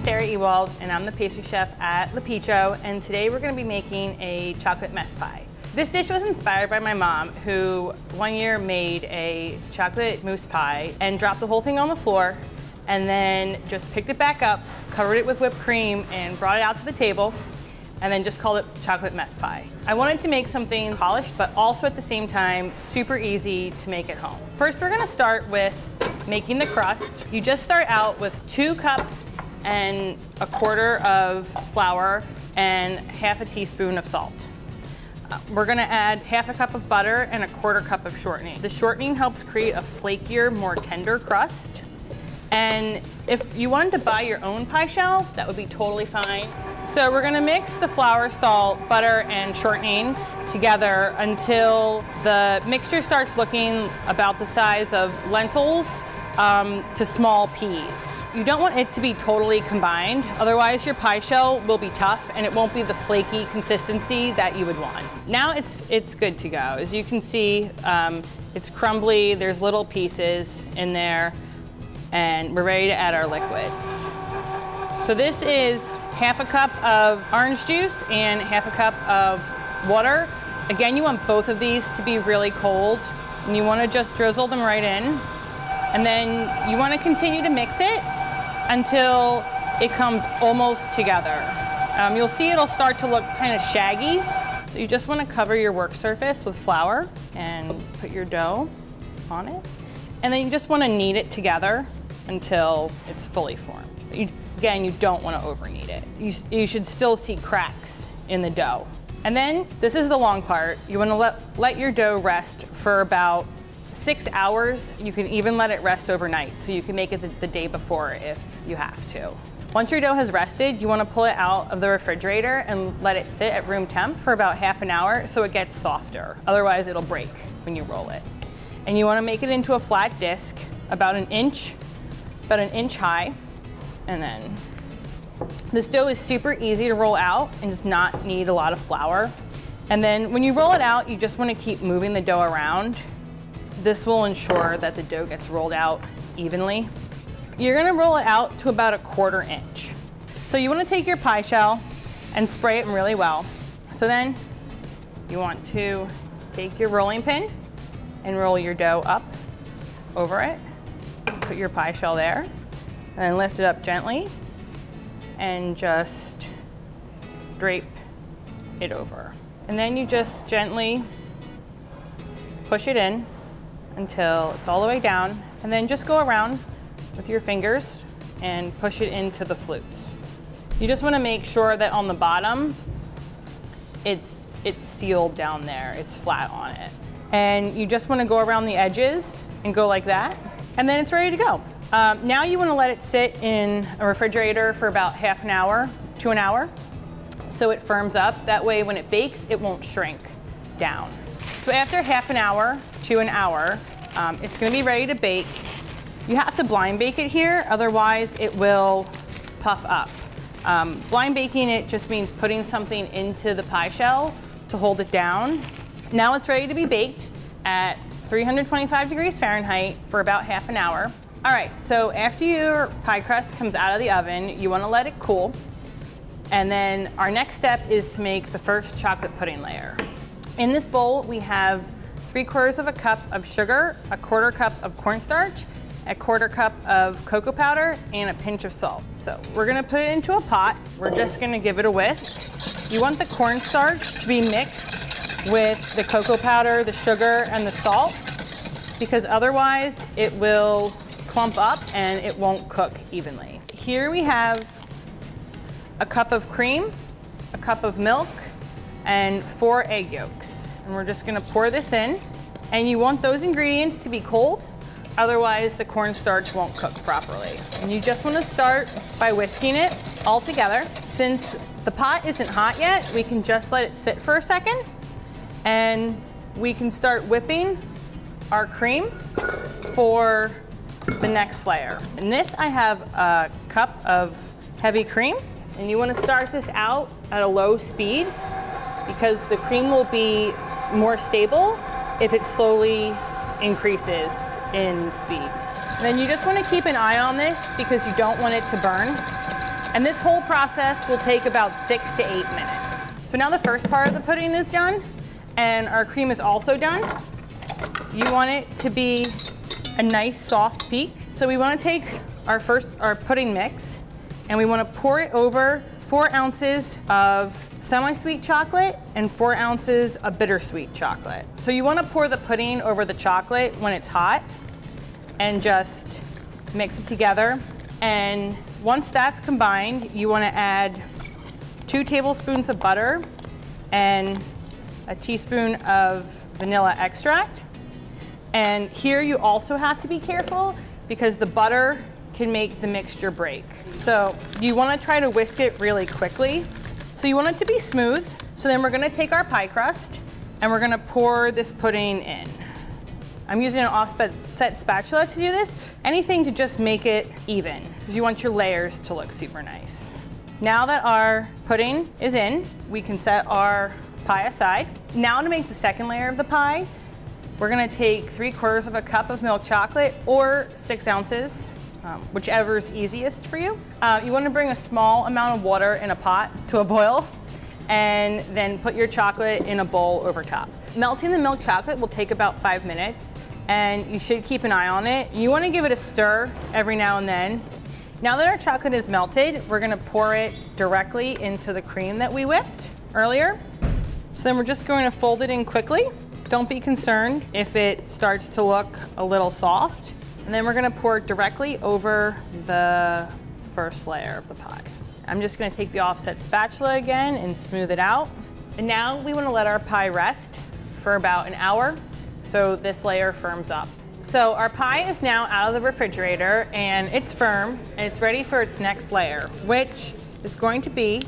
Sarah Ewald, and I'm the pastry chef at Epicurean, and today we're going to be making a chocolate mess pie. This dish was inspired by my mom, who one year made a chocolate mousse pie and dropped the whole thing on the floor, and then just picked it back up, covered it with whipped cream, and brought it out to the table, and then just called it chocolate mess pie. I wanted to make something polished, but also at the same time, super easy to make at home. First, we're gonna start with making the crust. You just start out with 2 cups and 1/4 of flour and half a teaspoon of salt. We're gonna add half a cup of butter and 1/4 cup of shortening. The shortening helps create a flakier, more tender crust. And if you wanted to buy your own pie shell, that would be totally fine. So we're gonna mix the flour, salt, butter, and shortening together until the mixture starts looking about the size of lentils to small peas. You don't want it to be totally combined, otherwise your pie shell will be tough and it won't be the flaky consistency that you would want. Now it's good to go. As you can see, it's crumbly, there's little pieces in there, and we're ready to add our liquids. So this is half a cup of orange juice and half a cup of water. Again, you want both of these to be really cold, and you want to just drizzle them right in. And then you want to continue to mix it until it comes almost together. You'll see it'll start to look kind of shaggy. So you just want to cover your work surface with flour and put your dough on it. And then you just want to knead it together until it's fully formed. Again, you don't want to over knead it. You should still see cracks in the dough. And then, this is the long part, you want to let your dough rest for about 6 hours. You can even let it rest overnight, so you can make it the day before if you have to. Once your dough has rested, you want to pull it out of the refrigerator and let it sit at room temp for about half an hour so it gets softer. Otherwise, it'll break when you roll it. And you want to make it into a flat disc, about an inch high. And then this dough is super easy to roll out and does not need a lot of flour. And then when you roll it out, you just want to keep moving the dough around. This will ensure that the dough gets rolled out evenly. You're going to roll it out to about 1/4 inch. So you want to take your pie shell and spray it really well. So then you want to take your rolling pin and roll your dough up over it. Put your pie shell there, and then lift it up gently and just drape it over. And then you just gently push it in until it's all the way down, and then just go around with your fingers and push it into the flutes. You just want to make sure that on the bottom it's sealed down there, it's flat on it. And you just want to go around the edges and go like that, and then it's ready to go. Now you want to let it sit in a refrigerator for about half an hour to an hour so it firms up. That way when it bakes, it won't shrink down. So after half an hour to an hour, it's going to be ready to bake. You have to blind bake it here, otherwise it will puff up. Blind baking it just means putting something into the pie shell to hold it down. Now it's ready to be baked at 325 degrees Fahrenheit for about half an hour. All right, so after your pie crust comes out of the oven, you want to let it cool. And then our next step is to make the first chocolate pudding layer. In this bowl, we have 3/4 of a cup of sugar, 1/4 cup of cornstarch, 1/4 cup of cocoa powder, and a pinch of salt. So we're gonna put it into a pot. We're just gonna give it a whisk. You want the cornstarch to be mixed with the cocoa powder, the sugar, and the salt, because otherwise it will clump up and it won't cook evenly. Here we have a cup of cream, a cup of milk, and 4 egg yolks. And we're just gonna pour this in. And you want those ingredients to be cold, otherwise the cornstarch won't cook properly. And you just wanna start by whisking it all together. Since the pot isn't hot yet, we can just let it sit for a second, and we can start whipping our cream for the next layer. In this, I have a cup of heavy cream, and you want to start this out at a low speed because the cream will be more stable if it slowly increases in speed. Then you just want to keep an eye on this because you don't want it to burn. And this whole process will take about 6 to 8 minutes. So now the first part of the pudding is done, and our cream is also done. You want it to be a nice soft peak. So we want to take our pudding mix, and we want to pour it over 4 ounces of semi-sweet chocolate and 4 ounces of bittersweet chocolate. So you want to pour the pudding over the chocolate when it's hot and just mix it together. And once that's combined, you want to add 2 tablespoons of butter and a teaspoon of vanilla extract. And here you also have to be careful because the butter can make the mixture break. So you want to try to whisk it really quickly. So you want it to be smooth. So then we're going to take our pie crust and we're going to pour this pudding in. I'm using an offset spatula to do this. Anything to just make it even, because you want your layers to look super nice. Now that our pudding is in, we can set our pie aside. Now to make the second layer of the pie, we're gonna take 3/4 of a cup of milk chocolate or 6 ounces, whichever is easiest for you. You wanna bring a small amount of water in a pot to a boil, and then put your chocolate in a bowl over top. Melting the milk chocolate will take about 5 minutes, and you should keep an eye on it. You wanna give it a stir every now and then. Now that our chocolate is melted, we're gonna pour it directly into the cream that we whipped earlier. So then we're just going to fold it in quickly. Don't be concerned if it starts to look a little soft. And then we're gonna pour it directly over the first layer of the pie. I'm just gonna take the offset spatula again and smooth it out. And now we wanna let our pie rest for about an hour so this layer firms up. So our pie is now out of the refrigerator and it's firm and it's ready for its next layer, which is going to be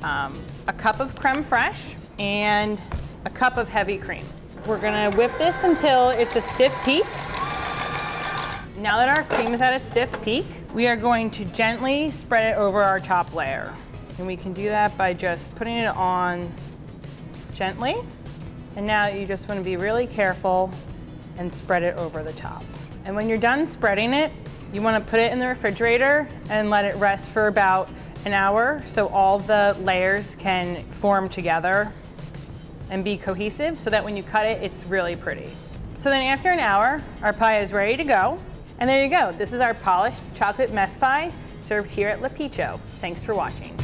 a cup of creme fraiche and a cup of heavy cream. We're gonna whip this until it's a stiff peak. Now that our cream is at a stiff peak, we are going to gently spread it over our top layer. And we can do that by just putting it on gently. And now you just want to be really careful and spread it over the top. And when you're done spreading it, you want to put it in the refrigerator and let it rest for about an hour so all the layers can form together and be cohesive so that when you cut it, it's really pretty. So then after an hour, our pie is ready to go. And there you go. This is our polished chocolate mess pie served here at Le Picho. Thanks for watching.